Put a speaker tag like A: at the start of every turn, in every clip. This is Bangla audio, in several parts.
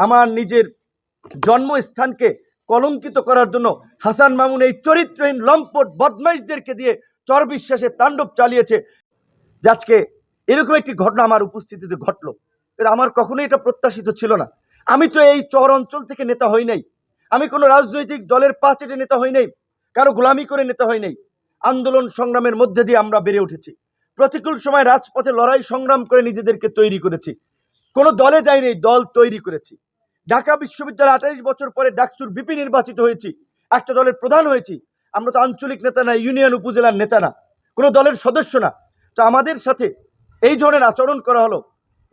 A: আমার নিজের জন্মস্থানকে কলঙ্কিত করার জন্য হাসান মামুন এই চরিত্রহীন লম্পট বদমাইশদেরকে দিয়ে চর বিশ্বাসে তাণ্ডব চালিয়েছে। আজকে এরকম একটি ঘটনা আমার উপস্থিতিতে ঘটলো, আমার কখনোই এটা প্রত্যাশিত ছিল না। আমি তো এই চর অঞ্চল থেকে নেতা হই নাই, আমি কোনো রাজনৈতিক দলের পা চেটে নেতা হই নাই, কারো গোলামি করে নেতা হই নাই। আন্দোলন সংগ্রামের মধ্যে দিয়ে আমরা বেড়ে উঠেছি, প্রতিকূল সময় রাজপথে লড়াই সংগ্রাম করে নিজেদেরকে তৈরি করেছি। কোনো দলে যাই নাই, দল তৈরি করেছি। ঢাকা বিশ্ববিদ্যালয়ে 28 বছর পরে ডাকসুর ভিপি নির্বাচিত হয়েছি, একটা দলের প্রধান হয়েছি। আমরা তো আঞ্চলিক নেতা না, ইউনিয়ন উপজেলার নেতা না, কোনো দলের সদস্য না। তো আমাদের সাথে এই ধরনের আচরণ করা হলো।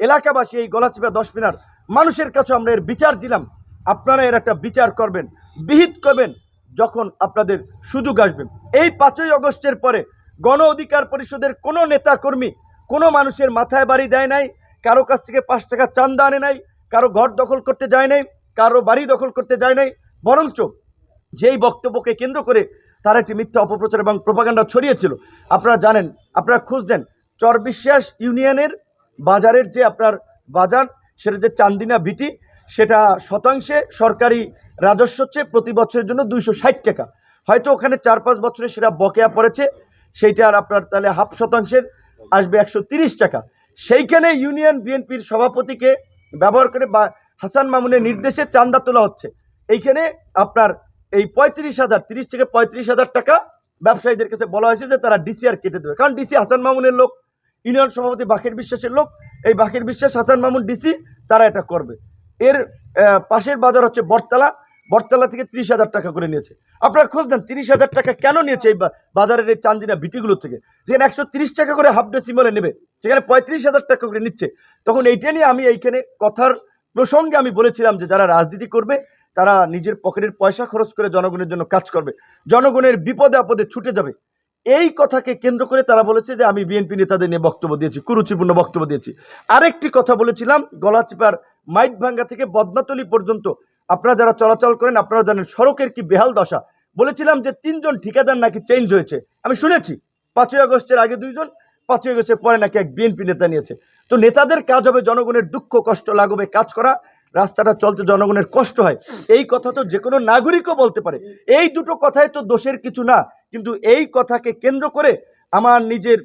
A: এলাকাবাসী, এই গলাচিপা 10 মিনার মানুষের কাছে আমরা এর বিচার দিলাম। আপনারা এর একটা বিচার করবেন, বিহিত করবেন যখন আপনাদের সুযোগ আসবে। এই 5ই আগস্টের পরে গণ অধিকার পরিষদের কোনো নেতা কর্মী কোনো মানুষের মাথায় বাড়ি দেয় নাই, কারো কাছ থেকে 5 টাকা চান্দা আনে নাই, কারো ঘর দখল করতে যায় নাই, কারো বাড়ি দখল করতে যায় নাই। বরঞ্চ যেই বক্তব্যকে কেন্দ্র করে তারা একটি মিথ্যা অপপ্রচার এবং প্রোপাগান্ডা ছড়িয়েছিল, আপনারা জানেন, আপনারা খোঁজ দেন, চরবিশ্বাস ইউনিয়নের বাজারের যে আপনার বাজার, সেটা যে চান্দিনা বিটি, সেটা শতাংশে সরকারি রাজস্ব হচ্ছে প্রতি বছরের জন্য 260 টাকা। হয়তো ওখানে 4-5 বছরে সেটা বকেয়া পড়েছে, সেইটা আর আপনার তাহলে হাফ শতাংশের আসবে 130 টাকা। সেইখানে ইউনিয়ন বিএনপির সভাপতিকে ব্যবহার করে বা হাসান মামুনের নির্দেশে চান্দা তোলা হচ্ছে। এইখানে আপনার এই 35,000, 30 থেকে 35,000 টাকা ব্যবসায়ীদের কাছে বলা হয়েছে যে তারা ডিসিআর কেটে দেবে, কারণ ডিসি হাসান মামুনের লোক, ইউনিয়ন সভাপতি বাকির বিশ্বাসের লোক। এই বাকির বিশ্বাস, হাসান মামুন ডিসি, তারা এটা করবে। এর পাশের বাজার হচ্ছে বটতলা, বটতলা থেকে 30,000 টাকা করে নিয়েছে। আপনারা খোঁজ দেন 30,000 টাকা কেন নিয়েছে এই বাজারের এই চান্দিনা বিটিগুলো থেকে, যেখানে 130 টাকা করে হাফ ডেসিমলে নেবে, সেখানে 35,000 টাকা করে নিচ্ছে। তখন এইটা নিয়ে আমি এইখানে কথার প্রসঙ্গে আমি বলেছিলাম যে যারা রাজনীতি করবে তারা নিজের পকেটের পয়সা খরচ করে জনগণের জন্য কাজ করবে, জনগণের বিপদে আপদে ছুটে যাবে। এই কথাকে কেন্দ্র করে তারা বলেছে যে আমি বিএনপি নেতাদের নিয়ে বক্তব্য দিয়েছি, কুরুচিপূর্ণ বক্তব্য দিয়েছি। আরেকটি কথা বলেছিলাম, গলাচিপার মাইটভাঙ্গা থেকে বদনাতলি পর্যন্ত আপনারা যারা চলাচল করেন আপনারা জানেন সড়কের কি বেহাল দশা। বলেছিলাম যে 3 জন ঠিকাদার নাকি চেঞ্জ হয়েছে, আমি শুনেছি 5ই আগস্টের আগে 2 জন, 5ই আগস্টের পরে নাকি এক বিএনপি নেতা নিয়েছে। তো নেতাদের কাজ হবে জনগণের দুঃখ কষ্ট লাঘবে কাজ করা, রাস্তাটা চলতে জনগণের কষ্ট হয়, এই কথা তো যে কোনো নাগরিকও বলতে পারে। এই দুটো কথাই তো দোষের কিছু না, কিন্তু এই কথাকে কেন্দ্র করে আমার নিজের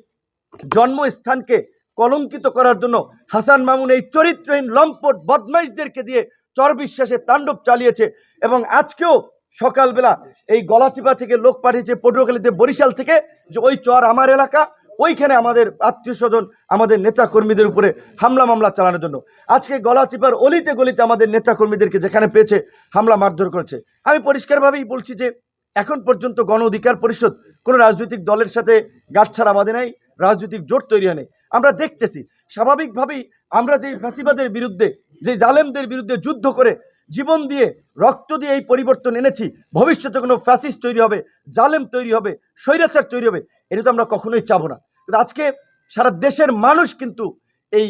A: জন্মস্থানকে কলঙ্কিত করার জন্য হাসান মামুন এই চরিত্রহীন লম্পট বদমাইশদেরকে দিয়ে চর বিশ্বাসে তাণ্ডব চালিয়েছে। এবং আজকেও সকালবেলা এই গলাচিপা থেকে লোক পাঠিয়েছে, পটুয়াখালীতে, বরিশাল থেকে, যে ওই চর আমার এলাকা, ওইখানে আমাদের আত্মীয় স্বজন, আমাদের নেতা কর্মীদের উপরে হামলা মামলা চালানোর জন্য। আজকে গলাচিপার অলিতে গলিতে আমাদের নেতা কর্মীদেরকে যেখানে পেয়েছে হামলা মারধর করেছে। আমি পরিষ্কারভাবেই বলছি যে এখন পর্যন্ত গণ অধিকার পরিষদ কোনো রাজনৈতিক দলের সাথে গাঁটছাড়া বাঁধে নাই, রাজনৈতিক জোট তৈরি হয় নাই। আমরা দেখতেছি স্বাভাবিকভাবেই আমরা যে ফ্যাসিবাদের বিরুদ্ধে, যে জালেমদের বিরুদ্ধে যুদ্ধ করে জীবন দিয়ে রক্ত দিয়ে এই পরিবর্তন এনেছি, ভবিষ্যতে কোনো ফ্যাসিস্ট তৈরি হবে, জালেম তৈরি হবে, স্বৈরাচার তৈরি হবে, এটা তো আমরা কখনোই চাবো না। কিন্তু আজকে সারা দেশের মানুষ কিন্তু এই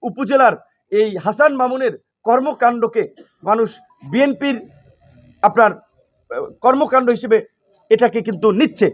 A: উপজেলার এই হাসান মামুনের কর্মকাণ্ডকে মানুষ বিএনপির আপনার কর্মকাণ্ড হিসেবে এটাকে কিন্তু নিচ্ছে।